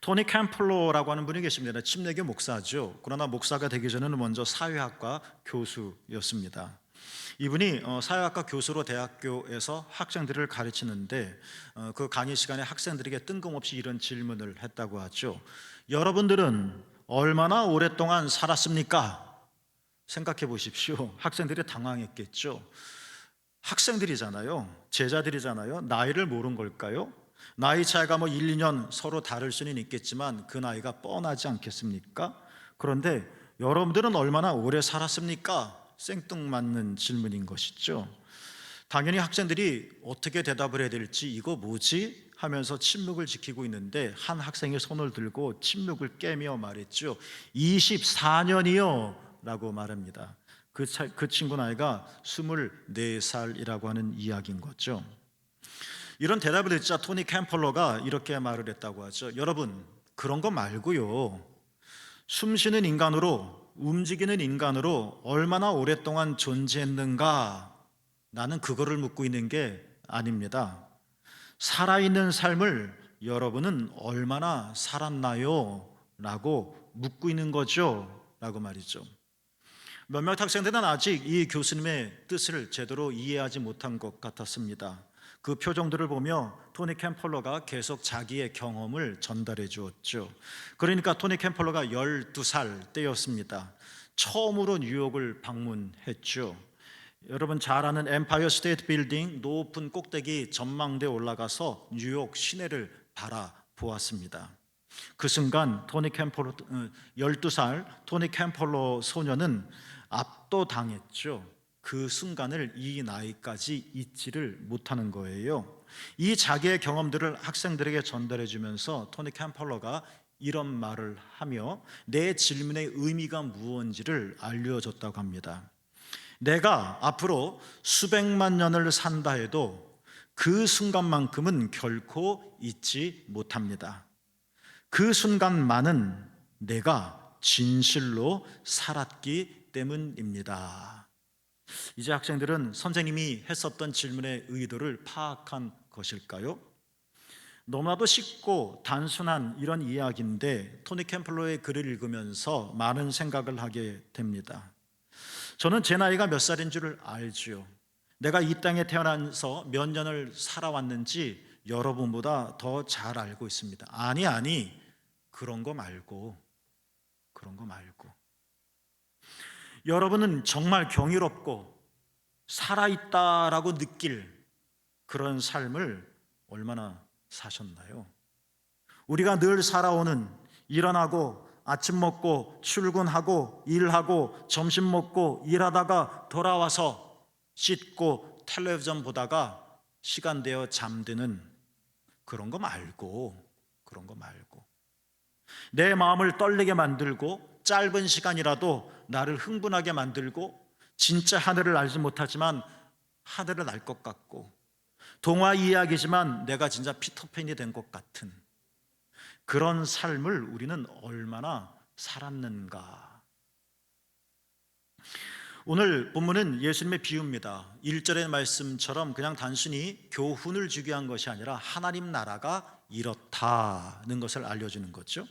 토니 캠플러라고 하는 분이 계십니다. 침례교 목사죠. 그러나 목사가 되기 전에는 먼저 사회학과 교수였습니다. 이분이 사회학과 교수로 대학교에서 학생들을 가르치는데 그 강의 시간에 학생들에게 뜬금없이 이런 질문을 했다고 하죠. 여러분들은 얼마나 오랫동안 살았습니까? 생각해 보십시오. 학생들이 당황했겠죠. 학생들이잖아요. 제자들이잖아요. 나이를 모른 걸까요? 나이 차이가 1, 2년 서로 다를 수는 있겠지만 그 나이가 뻔하지 않겠습니까? 그런데 여러분들은 얼마나 오래 살았습니까? 생뚱맞는 질문인 것이죠. 당연히 학생들이 어떻게 대답을 해야 될지 이거 뭐지? 하면서 침묵을 지키고 있는데 한 학생이 손을 들고 침묵을 깨며 말했죠. 24년이요 라고 말합니다. 그 친구 나이가 24살이라고 하는 이야기인 거죠. 이런 대답을 듣자 토니 캠펄러가 이렇게 말을 했다고 하죠. 여러분, 그런 거 말고요, 숨쉬는 인간으로, 움직이는 인간으로 얼마나 오랫동안 존재했는가, 나는 그거를 묻고 있는 게 아닙니다. 살아있는 삶을 여러분은 얼마나 살았나요? 라고 묻고 있는 거죠 라고 말이죠. 몇몇 학생들은 아직 이 교수님의 뜻을 제대로 이해하지 못한 것 같았습니다. 그 표정들을 보며 토니 캠펄러가 계속 자기의 경험을 전달해 주었죠. 그러니까 토니 캠펄러가 12살 때였습니다. 처음으로 뉴욕을 방문했죠. 여러분 잘 아는 엠파이어 스테이트 빌딩 높은 꼭대기 전망대에 올라가서 뉴욕 시내를 바라보았습니다. 그 순간 12살 토니 캠펄러 소녀는 압도당했죠. 그 순간을 이 나이까지 잊지를 못하는 거예요. 이 자기의 경험들을 학생들에게 전달해 주면서 토니 캠펄러가 이런 말을 하며 내 질문의 의미가 무엇인지를 알려줬다고 합니다. 내가 앞으로 수백만 년을 산다 해도 그 순간만큼은 결코 잊지 못합니다. 그 순간만은 내가 진실로 살았기 때문입니다. 이제 학생들은 선생님이 했었던 질문의 의도를 파악한 것일까요? 너무나도 쉽고 단순한 이런 이야기인데 토니 캠플러의 글을 읽으면서 많은 생각을 하게 됩니다. 저는 제 나이가 몇 살인 줄을 알지요. 내가 이 땅에 태어나서 몇 년을 살아왔는지 여러분보다 더 잘 알고 있습니다. 아니, 그런 거 말고 여러분은 정말 경이롭고 살아있다라고 느낄 그런 삶을 얼마나 사셨나요? 우리가 늘 살아오는, 일어나고 아침 먹고 출근하고 일하고 점심 먹고 일하다가 돌아와서 씻고 텔레비전 보다가 시간 되어 잠드는 그런 거 말고 내 마음을 떨리게 만들고 짧은 시간이라도 나를 흥분하게 만들고 진짜 하늘을 알지 못하지만 하늘을 알 것 같고 동화 이야기지만 내가 진짜 피터팬이 된 것 같은 그런 삶을 우리는 얼마나 살았는가. 오늘 본문은 예수님의 비유입니다. 1절의 말씀처럼 그냥 단순히 교훈을 주기 위한 것이 아니라 하나님 나라가 이렇다는 것을 알려주는 거죠.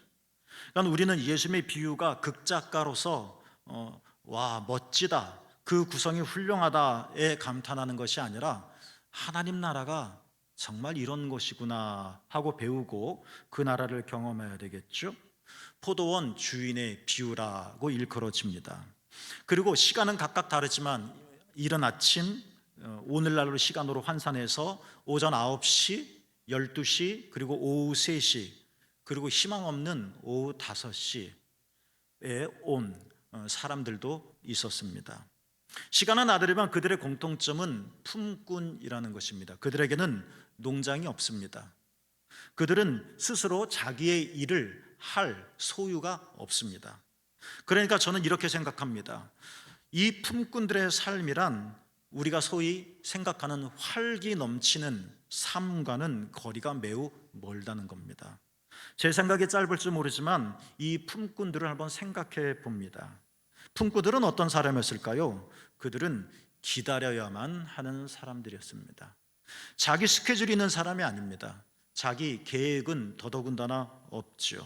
그러니까 우리는 예수님의 비유가 극작가로서 와 멋지다, 그 구성이 훌륭하다에 감탄하는 것이 아니라 하나님 나라가 정말 이런 것이구나 하고 배우고 그 나라를 경험해야 되겠죠. 포도원 주인의 비유라고 일컬어집니다. 그리고 시간은 각각 다르지만 이른 아침, 오늘날로 시간으로 환산해서 오전 9시, 12시, 그리고 오후 3시, 그리고 희망 없는 오후 5시에 온 사람들도 있었습니다. 시간은 나들이지만 그들의 공통점은 품꾼이라는 것입니다. 그들에게는 농장이 없습니다. 그들은 스스로 자기의 일을 할 소유가 없습니다. 그러니까 저는 이렇게 생각합니다. 이 품꾼들의 삶이란 우리가 소위 생각하는 활기 넘치는 삶과는 거리가 매우 멀다는 겁니다. 제 생각이 짧을지 모르지만 이 품꾼들을 한번 생각해 봅니다. 품꾼들은 어떤 사람이었을까요? 그들은 기다려야만 하는 사람들이었습니다. 자기 스케줄이 있는 사람이 아닙니다. 자기 계획은 더더군다나 없지요.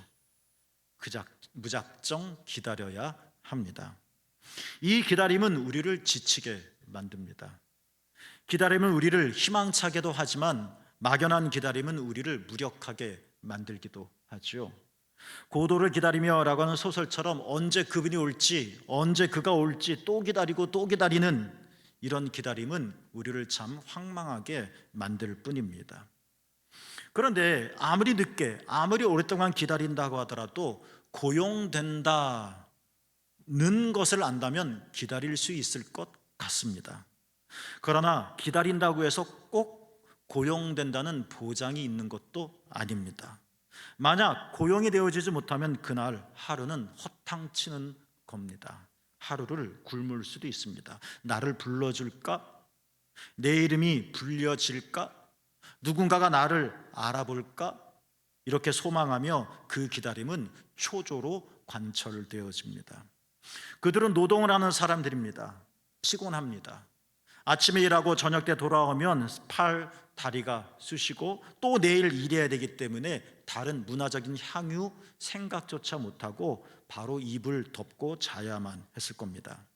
무작정 기다려야 합니다. 이 기다림은 우리를 지치게 만듭니다. 기다림은 우리를 희망차게도 하지만 막연한 기다림은 우리를 무력하게 만들기도 하죠. 고도를 기다리며라고 하는 소설처럼 언제 그분이 올지, 언제 그가 올지 또 기다리고 또 기다리는 이런 기다림은 우리를 참 황망하게 만들 뿐입니다. 그런데 아무리 늦게, 아무리 오랫동안 기다린다고 하더라도 고용된다는 것을 안다면 기다릴 수 있을 것 같습니다. 그러나 기다린다고 해서 꼭 고용된다는 보장이 있는 것도 아닙니다. 만약 고용이 되어지지 못하면 그날 하루는 허탕치는 겁니다. 하루를 굶을 수도 있습니다. 나를 불러줄까? 내 이름이 불려질까? 누군가가 나를 알아볼까? 이렇게 소망하며 그 기다림은 초조로 관철되어집니다. 그들은 노동을 하는 사람들입니다. 피곤합니다. 아침에 일하고 저녁 때 돌아오면 팔, 다리가 쑤시고 또 내일 일해야 되기 때문에 다른 문화적인 향유 생각조차 못하고 바로 이불 덮고 자야만 했을 겁니다.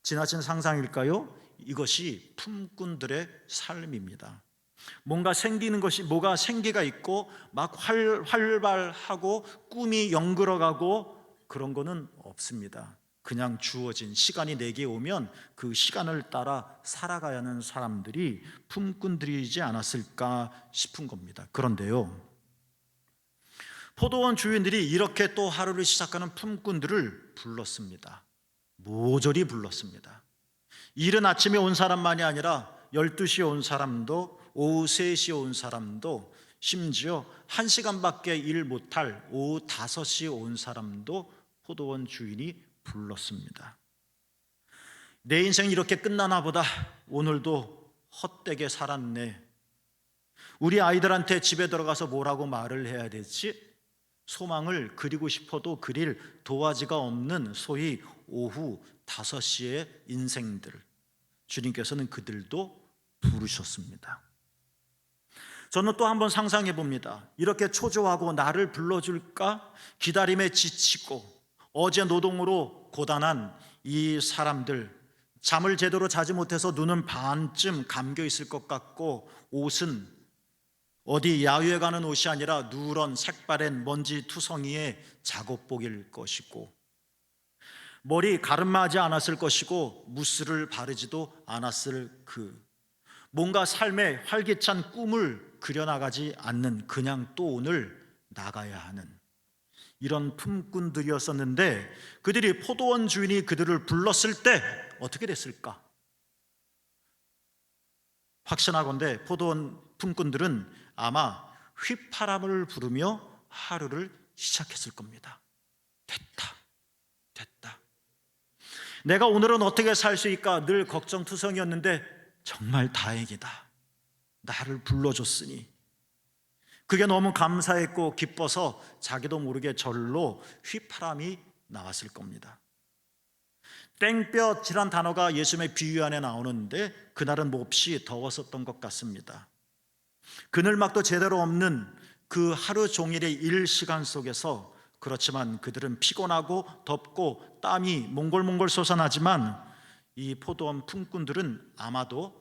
지나친 상상일까요? 이것이 품꾼들의 삶입니다. 뭔가 생기는 것이, 뭐가 생기가 있고 막 활발하고 꿈이 연그러가고 그런 거는 없습니다. 그냥 주어진 시간이 내게 오면 그 시간을 따라 살아가야 하는 사람들이 품꾼들이지 않았을까 싶은 겁니다. 그런데요, 포도원 주인들이 이렇게 또 하루를 시작하는 품꾼들을 불렀습니다. 모조리 불렀습니다. 이른 아침에 온 사람만이 아니라 12시에 온 사람도, 오후 3시에 온 사람도, 심지어 1시간밖에 일 못할 오후 5시에 온 사람도 포도원 주인이 불렀습니다. 내 인생이 이렇게 끝나나 보다. 오늘도 헛되게 살았네. 우리 아이들한테 집에 들어가서 뭐라고 말을 해야 되지? 소망을 그리고 싶어도 그릴 도화지가 없는 소위 오후 5시의 인생들, 주님께서는 그들도 부르셨습니다. 저는 또 한번 상상해 봅니다. 이렇게 초조하고 나를 불러줄까? 기다림에 지치고 어제 노동으로 고단한 이 사람들, 잠을 제대로 자지 못해서 눈은 반쯤 감겨 있을 것 같고 옷은 어디 야유회 가는 옷이 아니라 누런 색바랜 먼지 투성이의 작업복일 것이고, 머리 가름하지 않았을 것이고 무스를 바르지도 않았을 뭔가 삶의 활기찬 꿈을 그려나가지 않는, 그냥 또 오늘 나가야 하는 이런 품꾼들이었었는데, 그들이 포도원 주인이 그들을 불렀을 때 어떻게 됐을까? 확신하건대 포도원 품꾼들은 아마 휘파람을 부르며 하루를 시작했을 겁니다. 됐다. 내가 오늘은 어떻게 살 수 있을까 늘 걱정투성이었는데 정말 다행이다. 나를 불러줬으니. 그게 너무 감사했고 기뻐서 자기도 모르게 절로 휘파람이 나왔을 겁니다. 땡볕이란 단어가 예수님의 비유 안에 나오는데 그날은 몹시 더웠었던 것 같습니다. 그늘막도 제대로 없는 그 하루 종일의 일 시간 속에서, 그렇지만 그들은 피곤하고 덥고 땀이 몽골몽골 솟아나지만 이 포도원 품꾼들은 아마도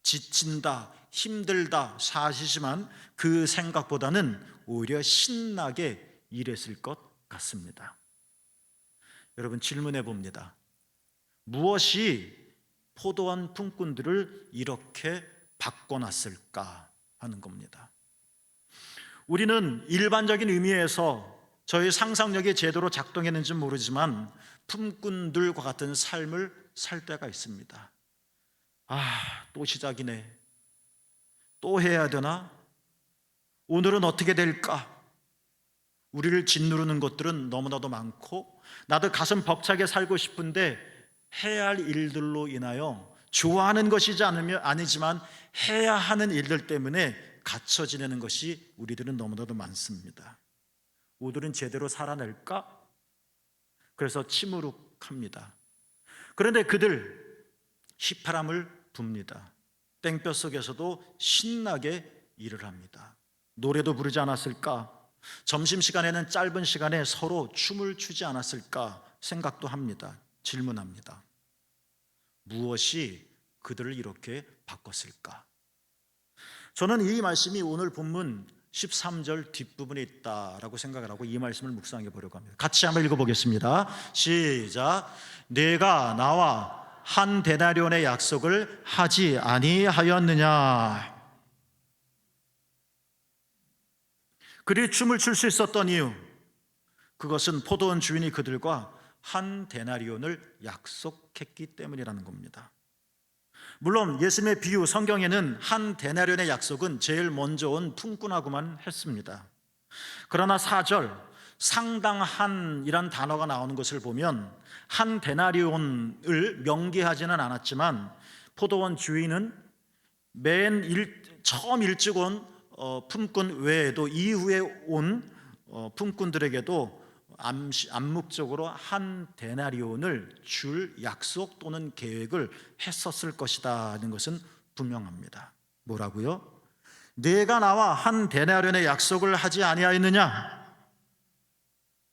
지친다, 힘들다 사실이지만 그 생각보다는 오히려 신나게 일했을 것 같습니다. 여러분, 질문해 봅니다. 무엇이 포도원 품꾼들을 이렇게 바꿔놨을까 하는 겁니다. 우리는 일반적인 의미에서 저희 상상력이 제대로 작동했는지 모르지만 품꾼들과 같은 삶을 살 때가 있습니다. 또 시작이네. 또 해야 되나? 오늘은 어떻게 될까? 우리를 짓누르는 것들은 너무나도 많고 나도 가슴 벅차게 살고 싶은데 해야 할 일들로 인하여 좋아하는 것이지 아니지만 해야 하는 일들 때문에 갇혀 지내는 것이 우리들은 너무나도 많습니다. 오늘은 제대로 살아낼까? 그래서 침울욱합니다. 그런데 그들 휘파람을 붑니다. 땡볕 속에서도 신나게 일을 합니다. 노래도 부르지 않았을까? 점심시간에는 짧은 시간에 서로 춤을 추지 않았을까 생각도 합니다. 질문합니다. 무엇이 그들을 이렇게 바꿨을까? 저는 이 말씀이 오늘 본문 13절 뒷부분에 있다라고 생각을 하고 이 말씀을 묵상해 보려고 합니다. 같이 한번 읽어보겠습니다. 시작. 내가 나와 한 데나리온의 약속을 하지 아니하였느냐? 그들이 춤을 출 수 있었던 이유, 그것은 포도원 주인이 그들과 한 데나리온을 약속했기 때문이라는 겁니다. 물론 예수님의 비유 성경에는 한 데나리온의 약속은 제일 먼저 온 품꾼하고만 했습니다. 그러나 4절 상당한이란 단어가 나오는 것을 보면 한 데나리온을 명기하지는 않았지만 포도원 주인은 처음 일찍 온 품꾼 외에도 이후에 온 품꾼들에게도 암묵적으로 한 데나리온을 줄 약속 또는 계획을 했었을 것이라는 것은 분명합니다. 뭐라고요? 내가 나와 한 데나리온의 약속을 하지 아니하였느냐?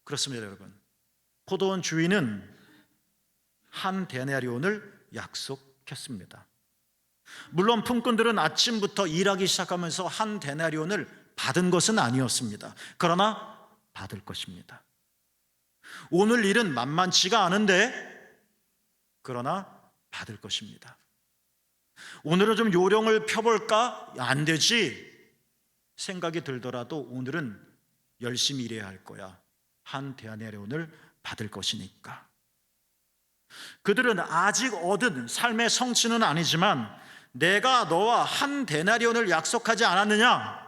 그렇습니다, 여러분. 포도원 주인은 한 데나리온을 약속했습니다. 물론 품꾼들은 아침부터 일하기 시작하면서 한 데나리온을 받은 것은 아니었습니다. 그러나 받을 것입니다. 오늘 일은 만만치가 않은데 그러나 받을 것입니다. 오늘은 좀 요령을 펴볼까? 안 되지 생각이 들더라도 오늘은 열심히 일해야 할 거야. 한 데나리온을 받을 것이니까. 그들은 아직 얻은 삶의 성취는 아니지만 내가 너와 한 데나리온을 약속하지 않았느냐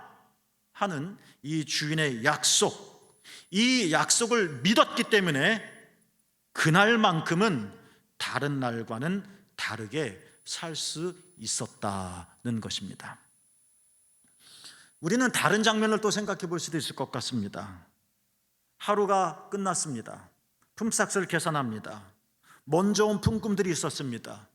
하는 이 주인의 약속, 이 약속을 믿었기 때문에 그날만큼은 다른 날과는 다르게 살 수 있었다는 것입니다. 우리는 다른 장면을 또 생각해 볼 수도 있을 것 같습니다. 하루가 끝났습니다. 품삯을 계산합니다. 먼저 온 품꾼들이 있었습니다.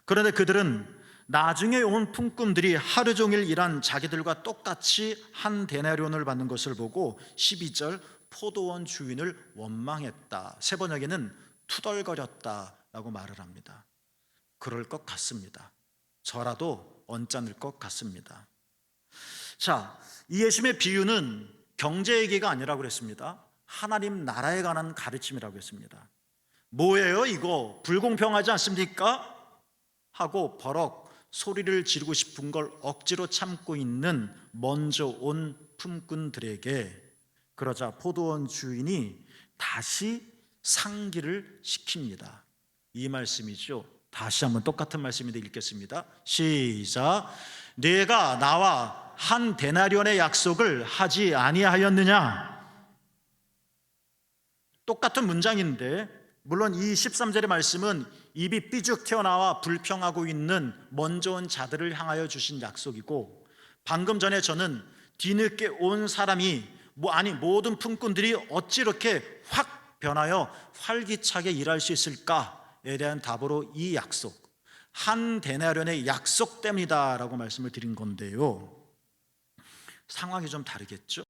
그런데 그들은 나중에 온 품꾼들이 하루 종일 일한 자기들과 똑같이 한 데나리온을 받는 것을 보고 12절 포도원 주인을 원망했다. 세 번역에는 투덜거렸다라고 말을 합니다. 그럴 것 같습니다. 저라도 언짢을 것 같습니다. 자, 이 예수님의 비유는 경제 얘기가 아니라고 그랬습니다. 하나님 나라에 관한 가르침이라고 했습니다. 뭐예요 이거? 불공평하지 않습니까? 하고 버럭 소리를 지르고 싶은 걸 억지로 참고 있는 먼저 온 품꾼들에게 그러자 포도원 주인이 다시 상기를 시킵니다. 이 말씀이죠. 다시 한번 똑같은 말씀인데 읽겠습니다. 시작. 내가 나와 한 데나리온의 약속을 하지 아니하였느냐? 똑같은 문장인데 물론 이 13절의 말씀은 입이 삐죽 튀어나와 불평하고 있는 먼저 온 자들을 향하여 주신 약속이고, 방금 전에 저는 뒤늦게 온 사람이 모든 품꾼들이 어찌 이렇게 확 변하여 활기차게 일할 수 있을까에 대한 답으로 이 약속, 한 데나리온의 약속 때문이다라고 말씀을 드린 건데요, 상황이 좀 다르겠죠?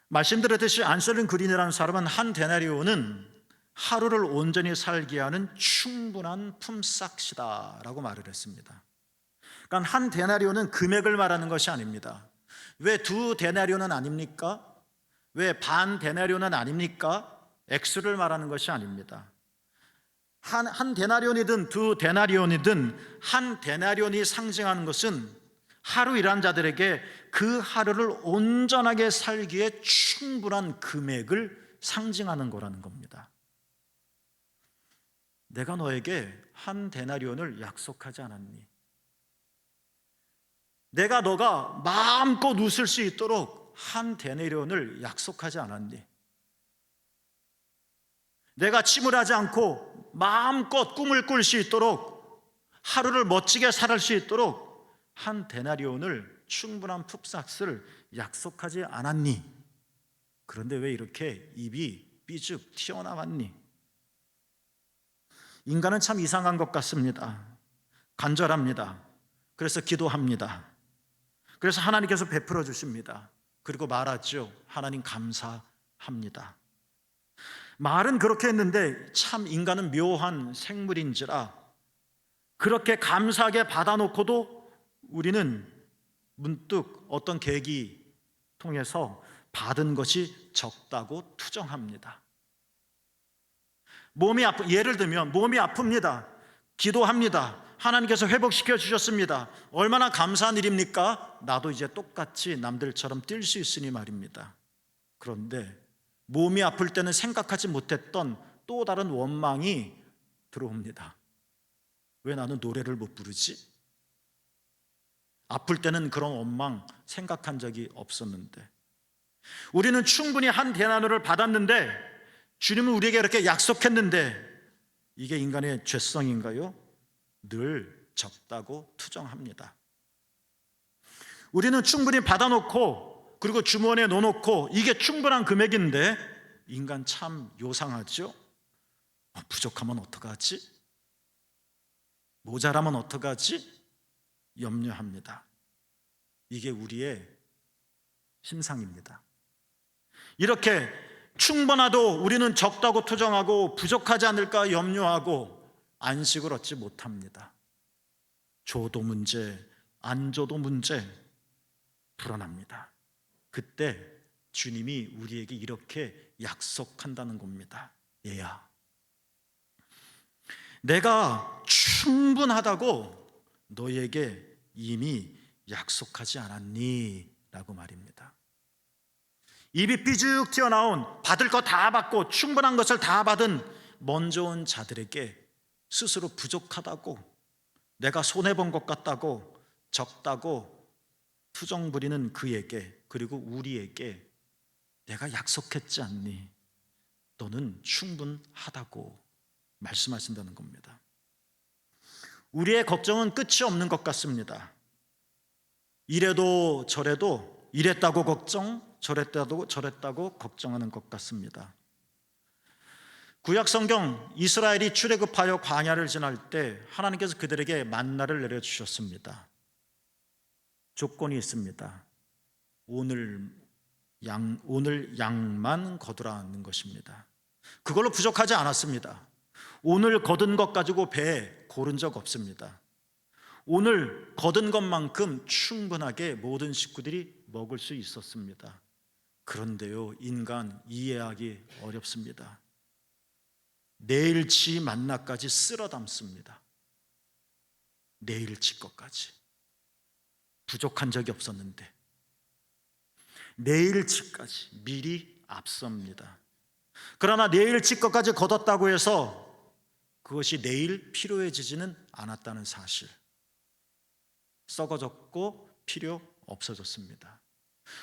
말씀드렸듯이 안셀린 그린이라는 사람은 한 데나리온은 하루를 온전히 살게 하는 충분한 품삯이다라고 말을 했습니다. 그러니까 한 데나리온은 금액을 말하는 것이 아닙니다. 왜 두 데나리온은 아닙니까? 왜 반 데나리온은 아닙니까? 액수를 말하는 것이 아닙니다. 한 데나리온이든 두 데나리온이든 한 데나리온이 상징하는 것은 하루 일한 자들에게 그 하루를 온전하게 살기에 충분한 금액을 상징하는 거라는 겁니다. 내가 너에게 한 데나리온을 약속하지 않았니? 내가 너가 마음껏 웃을 수 있도록 한 데나리온을 약속하지 않았니? 내가 침울하지 않고 마음껏 꿈을 꿀 수 있도록 하루를 멋지게 살할 수 있도록 한 데나리온을 충분한 품삯을 약속하지 않았니? 그런데 왜 이렇게 입이 삐죽 튀어나왔니? 인간은 참 이상한 것 같습니다. 간절합니다. 그래서 기도합니다. 그래서 하나님께서 베풀어 주십니다. 그리고 말하죠. 하나님 감사합니다. 말은 그렇게 했는데 참 인간은 묘한 생물인지라 그렇게 감사하게 받아놓고도 우리는 문득 어떤 계기 통해서 받은 것이 적다고 투정합니다. 예를 들면 몸이 아픕니다. 기도합니다. 하나님께서 회복시켜 주셨습니다. 얼마나 감사한 일입니까? 나도 이제 똑같이 남들처럼 뛸 수 있으니 말입니다. 그런데 몸이 아플 때는 생각하지 못했던 또 다른 원망이 들어옵니다. 왜 나는 노래를 못 부르지? 아플 때는 그런 원망 생각한 적이 없었는데, 우리는 충분히 한 대나무를 받았는데 주님은 우리에게 이렇게 약속했는데, 이게 인간의 죄성인가요? 늘 적다고 투정합니다. 우리는 충분히 받아놓고 그리고 주머니에 넣어놓고 이게 충분한 금액인데, 인간 참 요상하죠? 부족하면 어떡하지? 모자라면 어떡하지? 염려합니다. 이게 우리의 심상입니다. 이렇게 충분하도 우리는 적다고 투정하고 부족하지 않을까 염려하고 안식을 얻지 못합니다. 줘도 문제, 안 줘도 문제, 불안합니다. 그때 주님이 우리에게 이렇게 약속한다는 겁니다. 얘야, 내가 충분하다고 너에게 이미 약속하지 않았니? 라고 말입니다. 입이 삐죽 튀어나온, 받을 거 다 받고 충분한 것을 다 받은 먼저 온 자들에게 스스로 부족하다고, 내가 손해본 것 같다고, 적다고 투정 부리는 그에게, 그리고 우리에게 내가 약속했지 않니? 너는 충분하다고 말씀하신다는 겁니다. 우리의 걱정은 끝이 없는 것 같습니다. 이래도 저래도, 이랬다고 걱정, 저랬다고 걱정하는 것 같습니다. 구약 성경, 이스라엘이 출애굽하여 광야를 지날 때 하나님께서 그들에게 만나를 내려주셨습니다. 조건이 있습니다. 오늘 양만 거두라는 것입니다. 그걸로 부족하지 않았습니다. 오늘 거둔 것 가지고 배에 고른 적 없습니다. 오늘 거둔 것만큼 충분하게 모든 식구들이 먹을 수 있었습니다. 그런데요, 인간 이해하기 어렵습니다. 내일치 만나까지 쓸어 담습니다. 내일치 것까지. 부족한 적이 없었는데 내일치까지 미리 앞섭니다. 그러나 내일치 것까지 거뒀다고 해서 그것이 내일 필요해지지는 않았다는 사실, 썩어졌고 필요 없어졌습니다.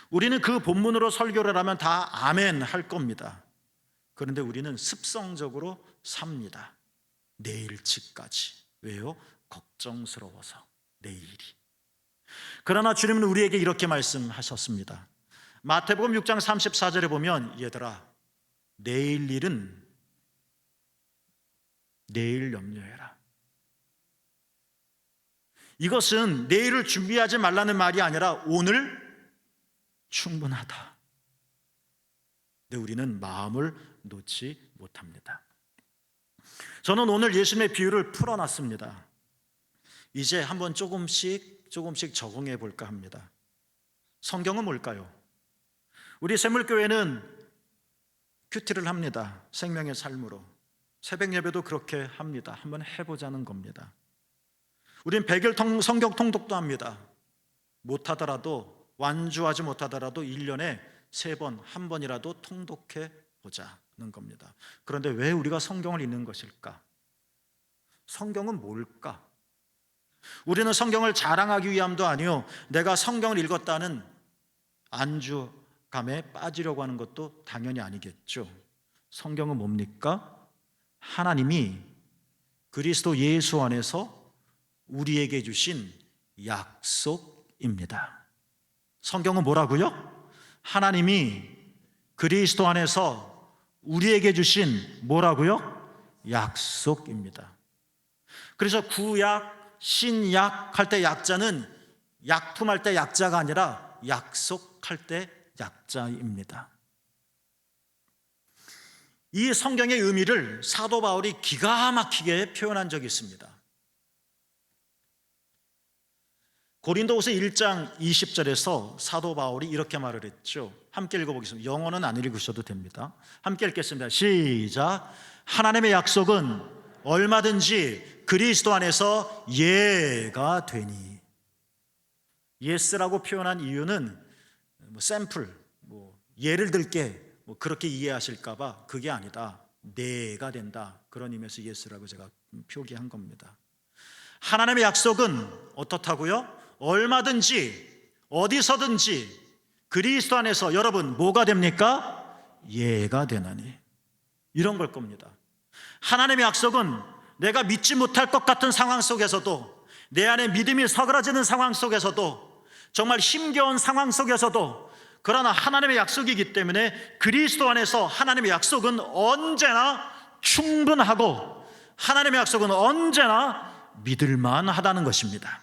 우리는 그 본문으로 설교를 하면 다 아멘 할 겁니다. 그런데 우리는 습성적으로 삽니다. 내일치까지. 왜요? 걱정스러워서, 내일이. 그러나 주님은 우리에게 이렇게 말씀하셨습니다. 마태복음 6장 34절에 보면, 얘들아, 내일 일은 내일 염려해라. 이것은 내일을 준비하지 말라는 말이 아니라 오늘 충분하다. 근데 우리는 마음을 놓지 못합니다. 저는 오늘 예수님의 비유를 풀어놨습니다. 이제 한번 조금씩 적응해 볼까 합니다. 성경은 뭘까요? 우리 샘물교회는 큐티를 합니다. 생명의 삶으로. 새벽 예배도 그렇게 합니다. 한번 해보자는 겁니다. 우린 100일 성경 통독도 합니다. 못하더라도, 완주하지 못하더라도 1년에 3번, 한 번이라도 통독해 보자는 겁니다. 그런데 왜 우리가 성경을 읽는 것일까? 성경은 뭘까? 우리는 성경을 자랑하기 위함도 아니요, 내가 성경을 읽었다는 안주감에 빠지려고 하는 것도 당연히 아니겠죠. 성경은 뭡니까? 하나님이 그리스도 예수 안에서 우리에게 주신 약속입니다. 성경은 뭐라고요? 하나님이 그리스도 안에서 우리에게 주신 뭐라고요? 약속입니다. 그래서 구약, 신약 할 때 약자는 약품할 때 약자가 아니라 약속할 때 약자입니다. 이 성경의 의미를 사도 바울이 기가 막히게 표현한 적이 있습니다. 고린도후서 1장 20절에서 사도 바울이 이렇게 말을 했죠. 함께 읽어보겠습니다. 영어는 안 읽으셔도 됩니다. 함께 읽겠습니다. 시작. 하나님의 약속은 얼마든지 그리스도 안에서 예가 되니. 예스라고 표현한 이유는 샘플, 예를 들게 그렇게 이해하실까 봐 그게 아니다. 네가 된다. 그런 의미에서 예스라고 제가 표기한 겁니다. 하나님의 약속은 어떻다고요? 얼마든지 어디서든지 그리스도 안에서 여러분 뭐가 됩니까? 예가 되나니. 이런 걸 겁니다. 하나님의 약속은 내가 믿지 못할 것 같은 상황 속에서도, 내 안에 믿음이 서그라지는 상황 속에서도, 정말 힘겨운 상황 속에서도, 그러나 하나님의 약속이기 때문에 그리스도 안에서 하나님의 약속은 언제나 충분하고 하나님의 약속은 언제나 믿을만 하다는 것입니다.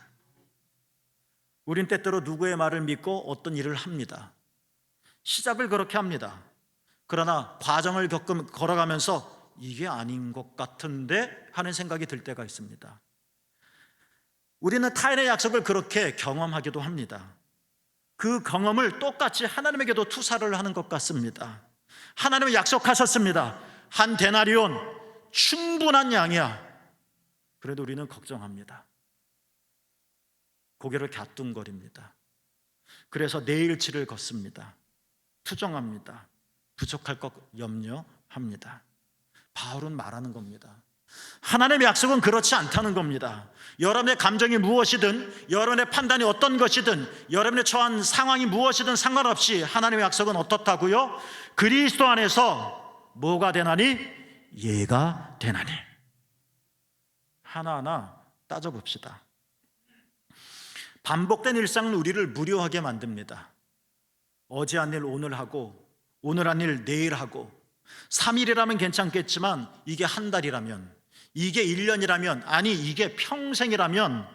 우린 때때로 누구의 말을 믿고 어떤 일을 합니다. 시작을 그렇게 합니다. 그러나 과정을 걸어가면서 이게 아닌 것 같은데 하는 생각이 들 때가 있습니다. 우리는 타인의 약속을 그렇게 경험하기도 합니다. 그 경험을 똑같이 하나님에게도 투사를 하는 것 같습니다. 하나님은 약속하셨습니다. 한 데나리온 충분한 양이야. 그래도 우리는 걱정합니다. 고개를 갸뚱거립니다. 그래서 내일치를 걷습니다. 투정합니다. 부족할 것 염려합니다. 바울은 말하는 겁니다. 하나님의 약속은 그렇지 않다는 겁니다. 여러분의 감정이 무엇이든, 여러분의 판단이 어떤 것이든, 여러분의 처한 상황이 무엇이든 상관없이 하나님의 약속은 어떻다고요? 그리스도 안에서 뭐가 되나니? 예가 되나니. 하나하나 따져봅시다. 반복된 일상은 우리를 무료하게 만듭니다. 어제 한 일 오늘 하고, 오늘 한 일 내일 하고, 3일이라면 괜찮겠지만 이게 한 달이라면, 이게 1년이라면, 아니 이게 평생이라면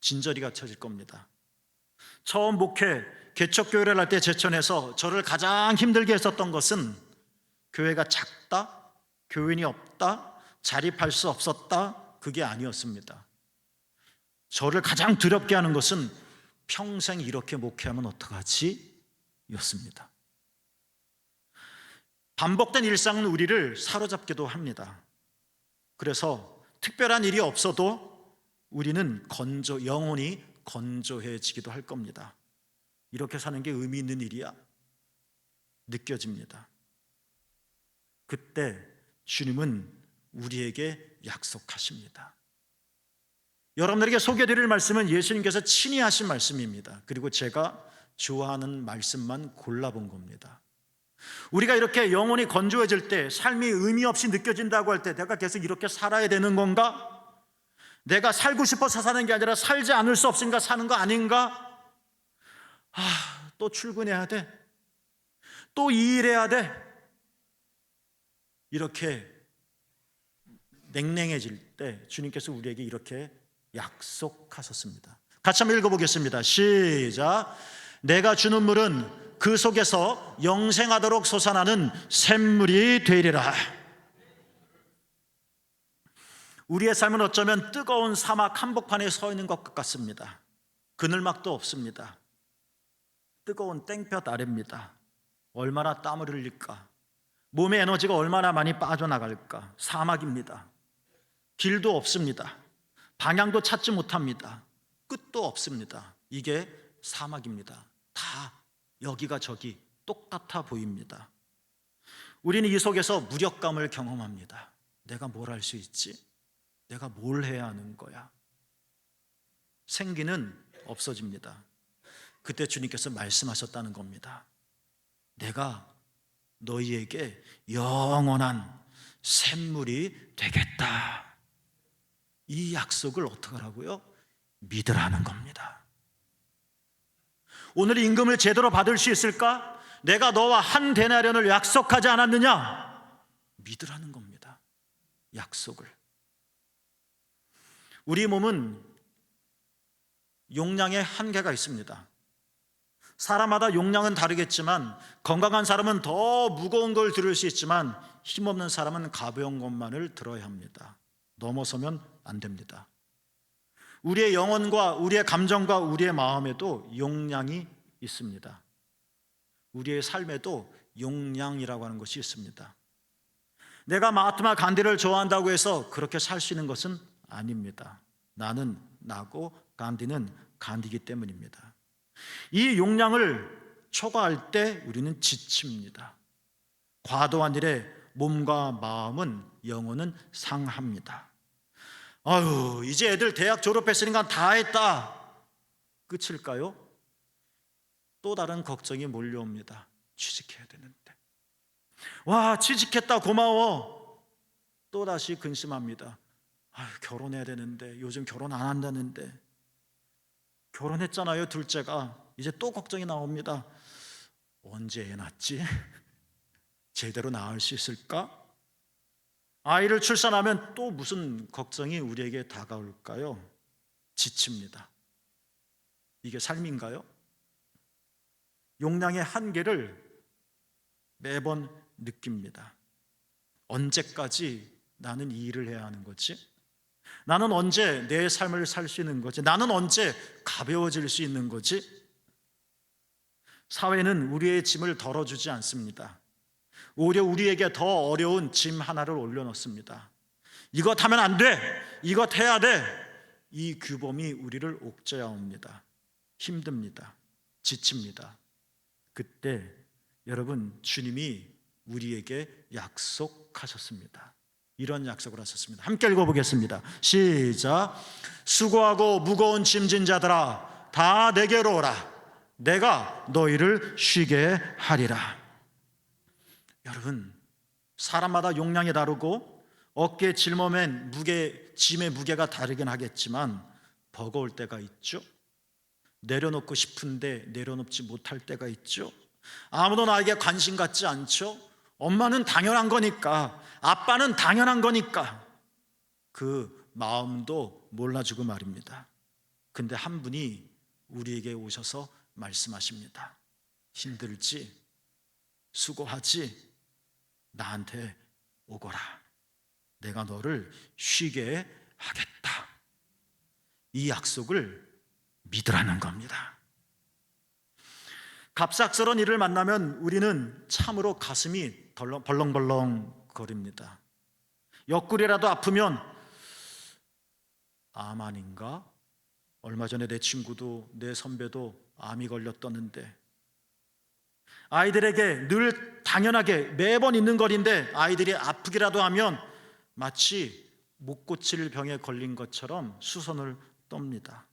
진저리가 쳐질 겁니다. 처음 목회 개척교회를 할 때 제천에서 저를 가장 힘들게 했었던 것은 교회가 작다, 교인이 없다, 자립할 수 없었다, 그게 아니었습니다. 저를 가장 두렵게 하는 것은 평생 이렇게 목회하면 어떡하지? 였습니다. 반복된 일상은 우리를 사로잡기도 합니다. 그래서 특별한 일이 없어도 우리는 영혼이 건조해지기도 할 겁니다. 이렇게 사는 게 의미 있는 일이야? 느껴집니다. 그때 주님은 우리에게 약속하십니다. 여러분들에게 소개드릴 말씀은 예수님께서 친히 하신 말씀입니다. 그리고 제가 좋아하는 말씀만 골라본 겁니다. 우리가 이렇게 영혼이 건조해질 때, 삶이 의미 없이 느껴진다고 할 때 내가 계속 이렇게 살아야 되는 건가? 내가 살고 싶어서 사는 게 아니라 살지 않을 수 없으니까 사는 거 아닌가? 또 출근해야 돼. 또 이 일해야 돼. 이렇게 냉랭해질 때 주님께서 우리에게 이렇게 약속하셨습니다. 같이 한번 읽어보겠습니다. 시작. 내가 주는 물은 그 속에서 영생하도록 솟아나는 샘물이 되리라. 우리의 삶은 어쩌면 뜨거운 사막 한복판에 서 있는 것 같습니다. 그늘막도 없습니다. 뜨거운 땡볕 아래입니다. 얼마나 땀을 흘릴까? 몸의 에너지가 얼마나 많이 빠져나갈까? 사막입니다. 길도 없습니다. 방향도 찾지 못합니다. 끝도 없습니다. 이게 사막입니다. 다 여기가 저기 똑같아 보입니다. 우리는 이 속에서 무력감을 경험합니다. 내가 뭘 할 수 있지? 내가 뭘 해야 하는 거야? 생기는 없어집니다. 그때 주님께서 말씀하셨다는 겁니다. 내가 너희에게 영원한 샘물이 되겠다. 이 약속을 어떻게 하라고요? 믿으라는 겁니다. 오늘 임금을 제대로 받을 수 있을까? 내가 너와 한 데나리온을 약속하지 않았느냐? 믿으라는 겁니다. 약속을. 우리 몸은 용량의 한계가 있습니다. 사람마다 용량은 다르겠지만 건강한 사람은 더 무거운 걸 들을 수 있지만 힘없는 사람은 가벼운 것만을 들어야 합니다. 넘어서면 안 됩니다. 우리의 영혼과 우리의 감정과 우리의 마음에도 용량이 있습니다. 우리의 삶에도 용량이라고 하는 것이 있습니다. 내가 마하트마 간디를 좋아한다고 해서 그렇게 살 수 있는 것은 아닙니다. 나는 나고 간디는 간디이기 때문입니다. 이 용량을 초과할 때 우리는 지칩니다. 과도한 일에 몸과 마음은 영혼은 상합니다. 아유, 이제 애들 대학 졸업했으니까 다 했다. 끝일까요? 또 다른 걱정이 몰려옵니다. 취직해야 되는데. 와, 취직했다, 고마워. 또 다시 근심합니다. 아유, 결혼해야 되는데, 요즘 결혼 안 한다는데. 결혼했잖아요, 둘째가. 이제 또 걱정이 나옵니다. 언제 애 낳지? 제대로 낳을 수 있을까? 아이를 출산하면 또 무슨 걱정이 우리에게 다가올까요? 지칩니다. 이게 삶인가요? 용량의 한계를 매번 느낍니다. 언제까지 나는 이 일을 해야 하는 거지? 나는 언제 내 삶을 살 수 있는 거지? 나는 언제 가벼워질 수 있는 거지? 사회는 우리의 짐을 덜어주지 않습니다. 오히려 우리에게 더 어려운 짐 하나를 올려놓습니다. 이것 하면 안 돼! 이것 해야 돼! 이 규범이 우리를 옥죄어옵니다. 힘듭니다. 지칩니다. 그때 여러분, 주님이 우리에게 약속하셨습니다. 이런 약속을 하셨습니다. 함께 읽어보겠습니다. 시작. 수고하고 무거운 짐진 자들아, 다 내게로 오라. 내가 너희를 쉬게 하리라. 여러분, 사람마다 용량이 다르고 어깨에 짊어맨 짐의 무게가 다르긴 하겠지만 버거울 때가 있죠. 내려놓고 싶은데 내려놓지 못할 때가 있죠. 아무도 나에게 관심 갖지 않죠. 엄마는 당연한 거니까, 아빠는 당연한 거니까 그 마음도 몰라주고 말입니다. 근데 한 분이 우리에게 오셔서 말씀하십니다. 힘들지? 수고하지? 나한테 오거라. 내가 너를 쉬게 하겠다. 이 약속을 믿으라는 겁니다. 갑작스러운 일을 만나면 우리는 참으로 가슴이 벌렁벌렁 거립니다. 옆구리라도 아프면 암 아닌가? 얼마 전에 내 친구도 내 선배도 암이 걸렸다는데, 아이들에게 늘 당연하게 매번 있는 거리인데 아이들이 아프기라도 하면 마치 못 고칠 병에 걸린 것처럼 수선을 떱니다.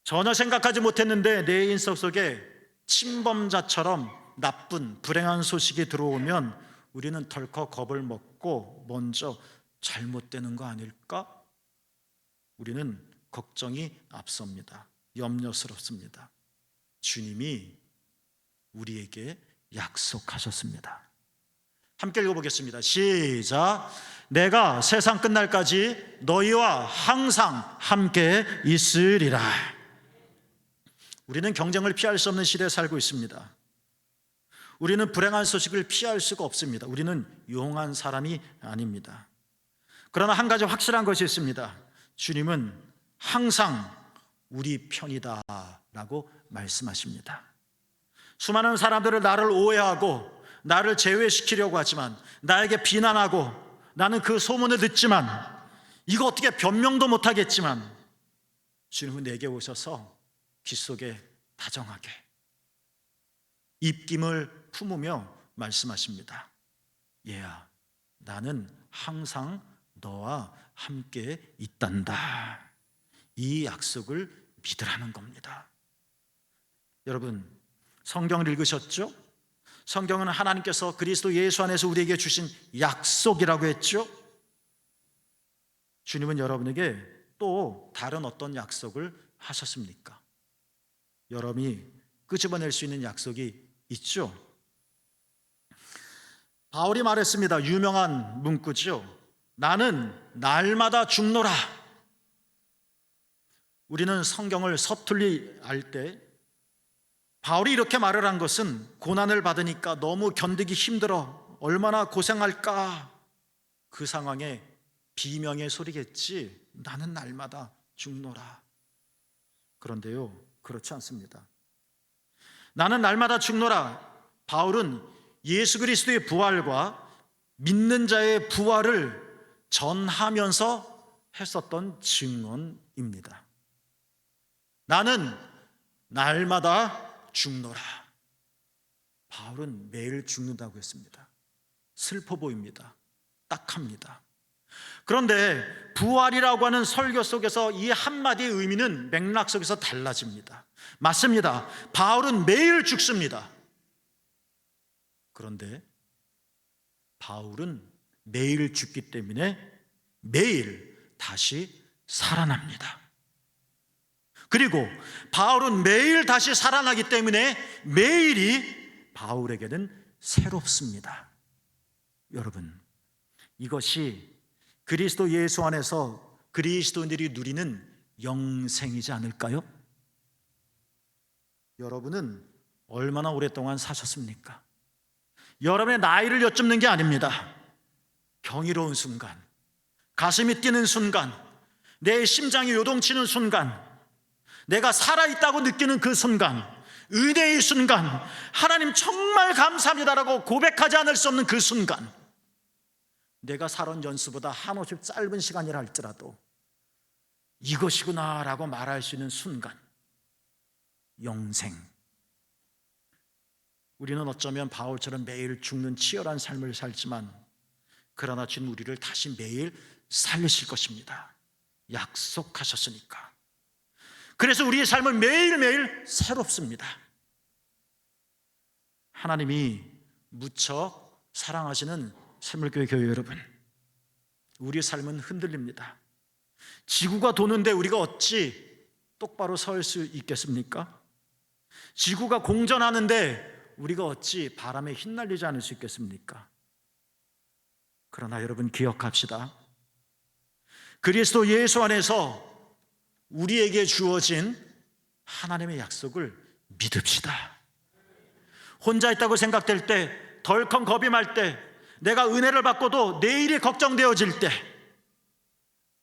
전혀 생각하지 못했는데 내 인생 속에 침범자처럼 나쁜 불행한 소식이 들어오면 우리는 덜컥 겁을 먹고 먼저 잘못되는 거 아닐까? 우리는 걱정이 앞섭니다. 염려스럽습니다. 주님이 우리에게 약속하셨습니다. 함께 읽어보겠습니다. 시작. 내가 세상 끝날까지 너희와 항상 함께 있으리라. 우리는 경쟁을 피할 수 없는 시대에 살고 있습니다. 우리는 불행한 소식을 피할 수가 없습니다. 우리는 용한 사람이 아닙니다. 그러나 한 가지 확실한 것이 있습니다. 주님은 항상 우리 편이다 라고 말씀하십니다. 수많은 사람들을 나를 오해하고 나를 제외시키려고 하지만, 나에게 비난하고 나는 그 소문을 듣지만 이거 어떻게 변명도 못하겠지만, 주님은 내게 오셔서 귀 속에 다정하게 입김을 품으며 말씀하십니다. 얘야, 나는 항상 너와 함께 있단다. 이 약속을 믿으라는 겁니다. 여러분, 성경을 읽으셨죠? 성경은 하나님께서 그리스도 예수 안에서 우리에게 주신 약속이라고 했죠? 주님은 여러분에게 또 다른 어떤 약속을 하셨습니까? 여러분이 끄집어낼 수 있는 약속이 있죠? 바울이 말했습니다. 유명한 문구죠. 나는 날마다 죽노라. 우리는 성경을 서툴리 알 때 바울이 이렇게 말을 한 것은 고난을 받으니까 너무 견디기 힘들어, 얼마나 고생할까, 그 상황에 비명의 소리겠지. 나는 날마다 죽노라. 그런데요, 그렇지 않습니다. 나는 날마다 죽노라. 바울은 예수 그리스도의 부활과 믿는 자의 부활을 전하면서 했었던 증언입니다. 나는 날마다 죽노라. 바울은 매일 죽는다고 했습니다. 슬퍼 보입니다. 딱합니다. 그런데 부활이라고 하는 설교 속에서 이 한마디의 의미는 맥락 속에서 달라집니다. 맞습니다. 바울은 매일 죽습니다. 그런데 바울은 매일 죽기 때문에 매일 다시 살아납니다. 그리고 바울은 매일 다시 살아나기 때문에 매일이 바울에게는 새롭습니다. 여러분, 이것이 그리스도 예수 안에서 그리스도인들이 누리는 영생이지 않을까요? 여러분은 얼마나 오랫동안 사셨습니까? 여러분의 나이를 여쭙는 게 아닙니다. 경이로운 순간, 가슴이 뛰는 순간, 내 심장이 요동치는 순간, 내가 살아있다고 느끼는 그 순간, 은혜의 순간, 하나님 정말 감사합니다라고 고백하지 않을 수 없는 그 순간, 내가 살아온 연수보다 한없이 짧은 시간이라 할지라도 이것이구나라고 말할 수 있는 순간, 영생. 우리는 어쩌면 바울처럼 매일 죽는 치열한 삶을 살지만, 그러나 주님 우리를 다시 매일 살리실 것입니다. 약속하셨으니까. 그래서 우리의 삶은 매일매일 새롭습니다. 하나님이 무척 사랑하시는 샘물교회 교회 여러분, 우리의 삶은 흔들립니다. 지구가 도는데 우리가 어찌 똑바로 설 수 있겠습니까? 지구가 공전하는데 우리가 어찌 바람에 휘날리지 않을 수 있겠습니까? 그러나 여러분 기억합시다. 그리스도 예수 안에서 우리에게 주어진 하나님의 약속을 믿읍시다. 혼자 있다고 생각될 때, 덜컹 겁이 날 때, 내가 은혜를 받고도 내일이 걱정되어질 때,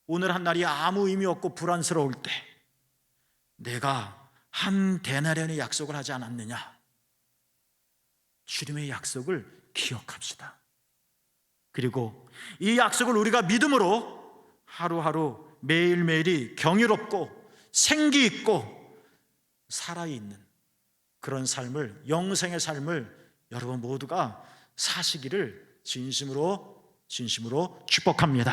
오늘 한 날이 아무 의미 없고 불안스러울 때, 내가 한 데나리온의 약속을 하지 않았느냐? 주님의 약속을 기억합시다. 그리고 이 약속을 우리가 믿음으로 하루하루 매일매일이 경이롭고 생기 있고 살아있는 그런 삶을, 영생의 삶을 여러분 모두가 사시기를 진심으로 축복합니다.